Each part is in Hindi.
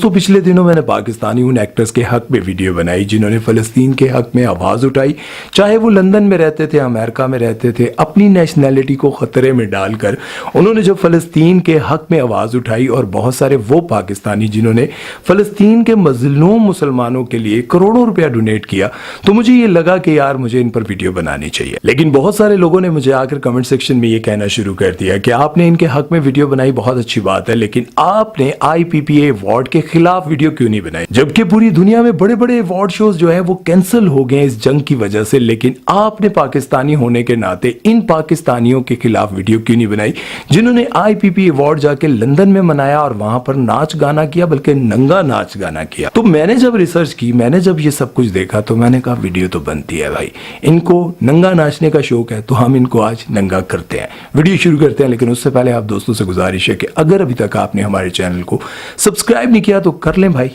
दोस्तों पिछले दिनों मैंने पाकिस्तानी उन एक्टर्स के हक में वीडियो बनाई जिन्होंने फ़लस्तीन के हक में आवाज़ उठाई, चाहे वो लंदन में रहते थे, अमेरिका में रहते थे। अपनी नेशनैलिटी को ख़तरे में डालकर उन्होंने जब फ़लस्तीन के हक में आवाज़ उठाई, और बहुत सारे वो पाकिस्तानी जिन्होंने फ़लस्तीन के मज़लूम मुसलमानों के लिए करोड़ों रुपया डोनेट किया, तो मुझे ये लगा कि यार मुझे इन पर वीडियो बनानी चाहिए। लेकिन बहुत सारे लोगों ने मुझे आकर कमेंट सेक्शन में ये कहना शुरू कर दिया कि आपने इनके हक में वीडियो बनाई, बहुत अच्छी बात है, लेकिन आपने IPPA अवार्ड के खिलाफ वीडियो क्यों नहीं बनाई, जबकि पूरी दुनिया में बड़े बड़े अवार्ड शोज जो है वो कैंसिल हो गए इस जंग की वजह से। लेकिन आपने पाकिस्तानी होने के नाते इन पाकिस्तानियों के खिलाफ वीडियो क्यों नहीं बनाई जिन्होंने IPPA अवार्ड जाके लंदन में मनाया और वहां पर नाच गाना किया, बल्कि नंगा नाच गाना किया। तो मैंने जब रिसर्च की, मैंने जब ये सब कुछ देखा, तो मैंने कहा वीडियो तो बनती है भाई, इनको नंगा नाचने का शौक है तो हम इनको आज नंगा करते हैं। वीडियो शुरू करते हैं, लेकिन उससे पहले आप दोस्तों से गुजारिश है कि अगर अभी तक आपने हमारे चैनल को सब्सक्राइब नहीं किया तो कर लें भाई,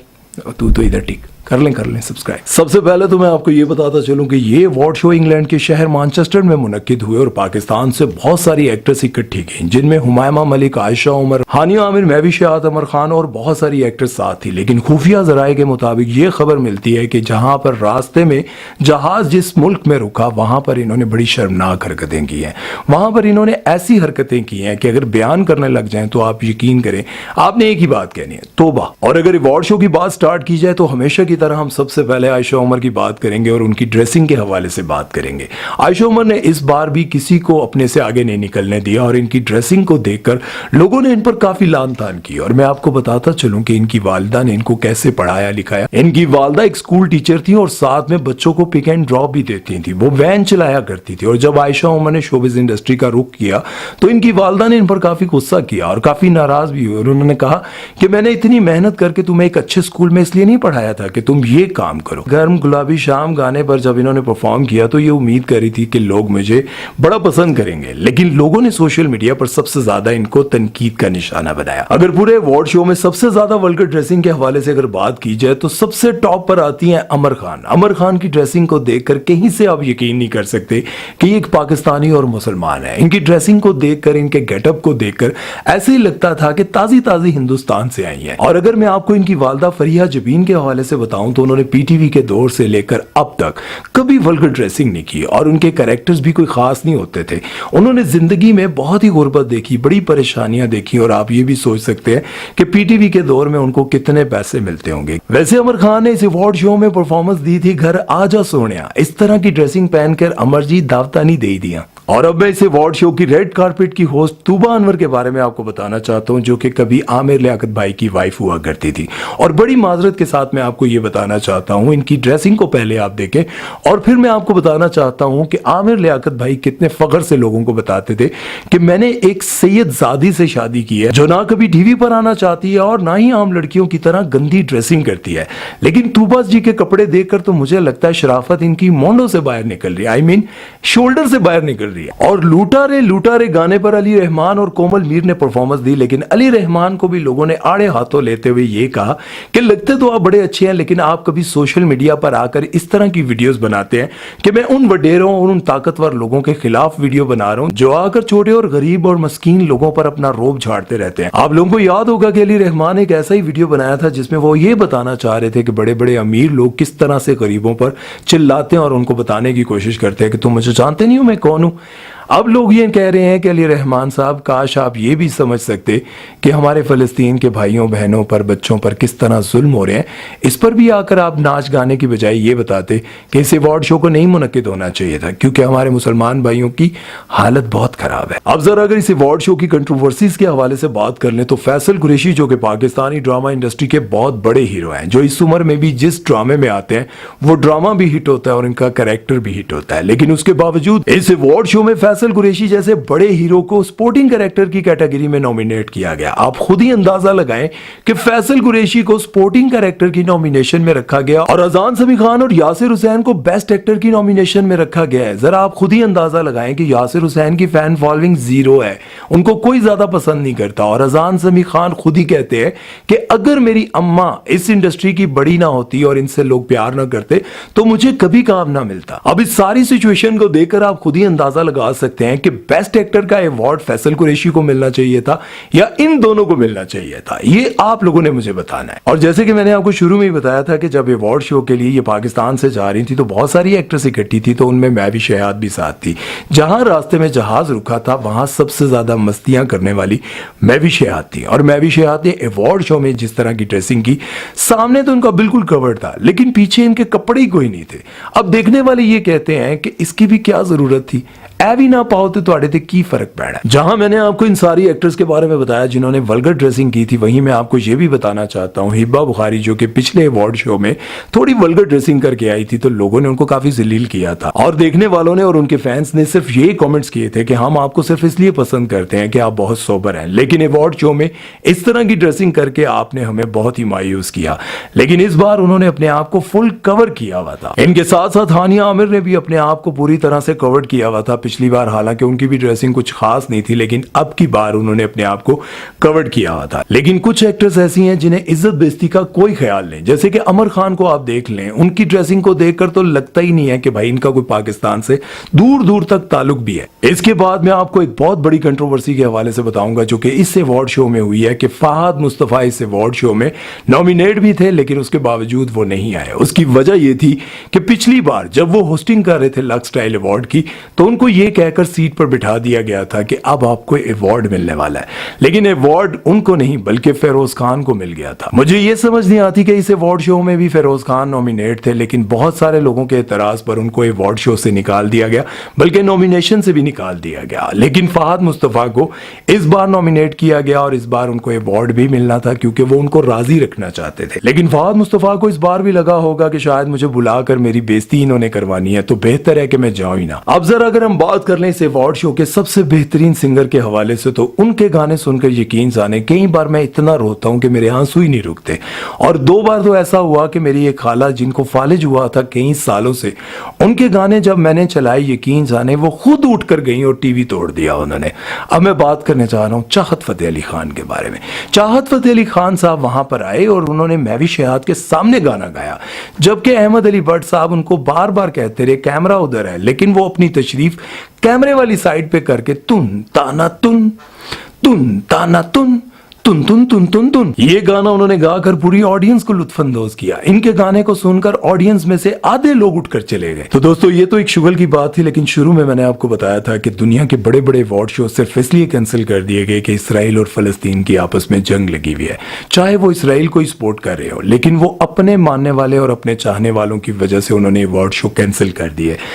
तू तो इधर ठीक कर लें सब्सक्राइब। सबसे पहले तो मैं आपको ये बताता चलूं कि ये अवार्ड शो इंग्लैंड के शहर मैनचेस्टर में मुनक्किद हुए और पाकिस्तान से बहुत सारी एक्ट्रेस इकट्ठी गईं, जिनमें हुमायमा मलिक, आयशा उमर, हानिया आमिर, महविशात अमर खान और बहुत सारी एक्ट्रेस साथ थी। लेकिन खुफिया जराए के मुताबिक ये खबर मिलती है कि जहां पर रास्ते में जहाज जिस मुल्क में रुका, वहां पर इन्होंने बड़ी शर्मनाक हरकतें की हैं। वहां पर इन्होंने ऐसी हरकतें की हैं कि अगर बयान करने लग जाएं तो आप यकीन करें आपने एक ही बात कहनी है, तौबा। और अगर अवार्ड शो की बात स्टार्ट की जाए तो हमेशा की तरह हम सबसे पहले आयशा उमर की बात करेंगे और उनकी ड्रेसिंग के हवाले से बात करेंगे। आयशा उमर ने इस बार भी किसी को अपने से आगे नहीं निकलने दिया और इनकी ड्रेसिंग को देखकर लोगों ने इन पर काफी लान तान की। और मैं आपको बताता चलूं कि इनकी वालिदा ने इनको कैसे पढ़ाया लिखाया। इनकी वालिदा एक स्कूल टीचर थी और साथ में बच्चों को पिक एंड ड्रॉप भी देती थी, वो वैन चलाया करती थी। और जब आयशा उमर ने शोबिज इंडस्ट्री का रुख किया तो इनकी वालिदा ने इन पर काफी गुस्सा किया और काफी नाराज भी हुई। और उन्होंने कहा कि मैंने इतनी मेहनत करके तुम्हें एक अच्छे स्कूल में इसलिए नहीं पढ़ाया था कि तुम ये काम करो। गर्म गुलाबी शाम गाने पर जब इन्होंने परफॉर्म किया तो ये उम्मीद करी थी कि लोग मुझे बड़ा पसंद करेंगे, लेकिन लोगों ने सोशल मीडिया पर सबसे ज्यादा इनको तनकीद का निशाना बनाया। अगर पूरे अवार्ड शो में सबसे ज्यादा वल्गर ड्रेसिंग के हवाले से अगर बात की जाए तो सबसे टॉप पर आती है अमर खान। अमर खान की ड्रेसिंग को देखकर कहीं से आप यकीन नहीं कर सकते कि ये एक पाकिस्तानी और मुसलमान है। इनकी ड्रेसिंग को देखकर, इनके गेटअप को देखकर ऐसे ही लगता था कि ताजी ताजी हिंदुस्तान से आई है। और अगर मैं आपको इनकी वालिदा फरिया जबीन के हवाले से बताऊं तो उन्होंने PTV के दौर से लेकर अब तक कभी वल्गर ड्रेसिंग नहीं की और उनके कैरेक्टर्स भी कोई खास नहीं होते थे। उन्होंने जिंदगी में बहुत ही गुर्बत देखी, बड़ी परेशानियां देखी, और आप ये भी सोच सकते हैं कि PTV के दौर में उनको कितने पैसे मिलते होंगे। वैसे अमर खान ने इस अवार्ड शो में परफॉर्मेंस दी थी घर आजा सोनिया। इस तरह की ड्रेसिंग पहनकर अमरजीत दावता नहीं दे दिया। और अब मैं इस अवार्ड शो की रेड कारपेट की होस्ट तूबा अनवर के बारे में आपको बताना चाहता हूं, जो कि कभी आमिर लियाकत भाई की वाइफ हुआ करती थी। और बड़ी माजरत के साथ मैं आपको यह बताना चाहता हूं, इनकी ड्रेसिंग को पहले आप देखें और फिर मैं आपको बताना चाहता हूं कि आमिर लियाकत भाई कितने फख्र से लोगों को बताते थे कि मैंने एक सैयदजादी से शादी की है जो ना कभी टीवी पर आना चाहती है और ना ही आम लड़कियों की तरह गंदी ड्रेसिंग करती है। लेकिन तूबा जी के कपड़े देखकर तो मुझे लगता है शराफत इनकी मोंडों से बाहर निकल रही है, आई मीन शोल्डर से बाहर निकल रही है। और लूटा रे गाने पर अली रहमान और कोमल मीर ने परफॉर्मेंस दी, लेकिन अली रहमान को भी लोगों ने आड़े हाथों लेते हुए ये कहा कि लगते तो आप बड़े अच्छे हैं, लेकिन आप कभी सोशल मीडिया पर आकर इस तरह की वीडियोस बनाते हैं कि मैं उन वडेरों और उन ताकतवर लोगों के खिलाफ वीडियो बना रहा हूं जो आकर छोटे और गरीब और मस्कीन लोगों पर अपना रोब झाड़ते रहते हैं। आप लोगों को याद होगा कि अली रहमान एक ऐसा ही वीडियो बनाया था जिसमें वो ये बताना चाह रहे थे कि बड़े बड़े अमीर लोग किस तरह से गरीबों पर चिल्लाते हैं और उनको बताने की कोशिश करते हैं कि तुम मुझे जानते नहीं हो, मैं कौन हूं। अब लोग ये कह रहे हैं कि अली रहमान साहब, काश आप ये भी समझ सकते कि हमारे फ़लस्तीन के भाइयों बहनों पर, बच्चों पर किस तरह जुल्म हो रहे हैं। इस पर भी आकर आप नाच गाने की बजाय ये बताते कि इस अवार्ड शो को नहीं मुनक्किद होना चाहिए था, क्योंकि हमारे मुसलमान भाइयों की हालत बहुत खराब है। अब जरा अगर इस अवार्ड शो की कंट्रोवर्सीज के हवाले से बात कर लें तो फैसल कुरैशी, जो कि पाकिस्तानी ड्रामा इंडस्ट्री के बहुत बड़े हीरो हैं, जो इस उम्र में भी जिस ड्रामे में आते हैं वो ड्रामा भी हिट होता है और इनका कैरेक्टर भी हिट होता है। लेकिन उसके बावजूद इस अवार्ड शो में फैसल कुरैशी जैसे बड़े हीरो को स्पोर्टिंग कैरेक्टर की कैटेगरी में नॉमिनेट किया गया। आप खुद ही अंदाजा लगाएं कि फैसल कुरैशी को स्पोर्टिंग कैरेक्टर की नॉमिनेशन में रखा गया और अजान समी खान और यासिर हुसैन को बेस्ट एक्टर की नॉमिनेशन में रखा गया है। जरा आप खुद ही अंदाजा लगाएं कि यासिर हुसैन की फैन फॉलोइंग 0 है, उनको कोई ज्यादा पसंद नहीं करता। और अजान समी खान खुद ही कहते हैं कि अगर मेरी अम्मा इस इंडस्ट्री की बड़ी ना होती और इनसे लोग प्यार ना करते तो मुझे कभी काम ना मिलता। अब इस सारी सिचुएशन को देखकर आप खुद ही अंदाजा लगा सकते हैं कि बेस्ट एक्टर का अवार्ड फैसल कुरैशी को मिलना चाहिए था या इन दोनों को मिलना चाहिए था, ये आप लोगों ने मुझे बताना है। और जैसे कि मैंने आपको शुरू में ही बताया था कि जब अवार्ड शो के लिए ये पाकिस्तान से जा रही थी तो बहुत सारी एक्ट्रेस इकट्ठी थी, तो उनमें मैं भी शहाद भी साथ थी। जहां रास्ते में जहाज रुका था वहां सबसे ज्यादा मस्तियां करने वाली मैं भी शहाद थी। और मैं भी शहाद ने अवार्ड शो में जिस तरह की ड्रेसिंग की, सामने तो उनका बिल्कुल कवर्ड था लेकिन पीछे इनके कपड़े ही कोई नहीं थे। अब देखने वाले ये कहते हैं कि इसकी भी क्या जरूरत थी, ऐ भी ना पाओ तो ਤੁਹਾਡੇ ਤੇ की फर्क पैना। जहां मैंने आपको इन सारी एक्टर्स के बारे में बताया जिन्होंने वल्गर ड्रेसिंग की थी, वहीं मैं आपको ये भी बताना चाहता हूं हिब्बा बुखारी जो कि पिछले अवार्ड शो में थोड़ी वल्गर ड्रेसिंग करके आई थी, तो लोगों ने उनको काफी जलील किया था और देखने वालों ने और उनके फैंस ने सिर्फ ये कमेंट्स किए थे कि हम आपको सिर्फ इसलिए पसंद करते हैं कि आप बहुत सोबर हैं, लेकिन अवार्ड शो में इस तरह की ड्रेसिंग करके आपने हमें बहुत ही मायूस किया। लेकिन इस बार उन्होंने अपने आप को फुल कवर किया हुआ था। इनके साथ साथ हानिया आमिर ने भी अपने आप को पूरी तरह से कवर किया हुआ था पिछली बार, हालांकि उनकी भी ड्रेसिंग कुछ खास नहीं थी, लेकिन अब की बार उन्होंने अपने आप को कवर किया हुआ था। लेकिन कुछ एक्ट्रेस ऐसी हैं जिन्हें इज्जत बेइज्जती का कोई ख्याल नहीं, जैसे कि अमर खान को आप देख लें, उनकी ड्रेसिंग को देखकर तो लगता ही नहीं है कि भाई इनका कोई पाकिस्तान से दूर दूर तक ताल्लुक भी है। इसके बाद मैं आपको एक बहुत बड़ी कंट्रोवर्सी के हवाले से बताऊंगा जो कि इस अवार्ड शो में हुई है कि फहद मुस्तफा इस अवार्ड शो में नॉमिनेट भी थे लेकिन उसके बावजूद वो नहीं आए। उसकी वजह यह थी कि पिछली बार जब वो होस्टिंग कर रहे थे लक्स स्टाइल अवार्ड की, तो उनको ये कहकर सीट पर बिठा दिया गया था कि अब आपको अवार्ड मिलने वाला है, लेकिन अवार्ड उनको नहीं बल्कि फेरोज खान को मिल गया था। मुझे ये समझ नहीं आती कि इस अवार्ड शो में भी फेरोज खान नॉमिनेट थे, लेकिन बहुत सारे लोगों के एतराज पर उनको अवार्ड शो से निकाल दिया गया, बल्कि नॉमिनेशन से भी निकाल दिया गया। लेकिन फहद मुस्तफा को इस बार नॉमिनेट किया गया और इस बार उनको अवार्ड भी मिलना था क्योंकि वो उनको राजी रखना चाहते थे। लेकिन फहद मुस्तफा को इस बार भी लगा होगा कि शायद मुझे बुलाकर मेरी बेइज्जती इन्होंने करवानी है, तो बेहतर है कि मैं जाऊं ही ना। अब जरा अगर हम बात कर लें इस अवार्ड शो के सबसे बेहतरीन सिंगर के हवाले से, तो उनके गाने सुनकर यकीन जाने कई बार मैं इतना रोता हूं कि मेरे आंसू ही नहीं रुकते। और 2 बार तो ऐसा हुआ कि मेरी एक खाला जिनको फालिज हुआ था कई सालों से, उनके गाने जब मैंने चलाए यकीन जाने वो खुद उठकर गई और टीवी तोड़ दिया उन्होंने। अब मैं बात करने चाह रहा हूं चाहत फतेह अली खान के बारे में। चाहत फतेह अली खान साहब वहां पर आए और उन्होंने मैं भी शहाद के सामने गाना गाया, जबकि अहमद अली भट्ट साहब उनको बार बार कहते रहे कैमरा उधर है, लेकिन वो अपनी तशरीफ कैमरे वाली साइड पे करके तुन ताना तुन तुन ताना तुन तुन तुन तुन तुन तुन ये गाना उन्होंने गाकर पूरी ऑडियंस को लुत्फानंदोज किया। इनके गाने को सुनकर ऑडियंस में से आधे लोग उठकर चले गए। तो दोस्तों ये तो एक शुगल की बात थी, लेकिन शुरू में मैंने आपको बताया था कि दुनिया के बड़े बड़े अवार्ड शो सिर्फ इसलिए कैंसिल कर दिए गए कि इसराइल और फलस्तीन की आपस में जंग लगी हुई है। चाहे वो इसराइल को ही सपोर्ट कर रहे हो, लेकिन वो अपने मानने वाले और अपने चाहने वालों की वजह से उन्होंने अवार्ड शो कैंसिल कर दिए।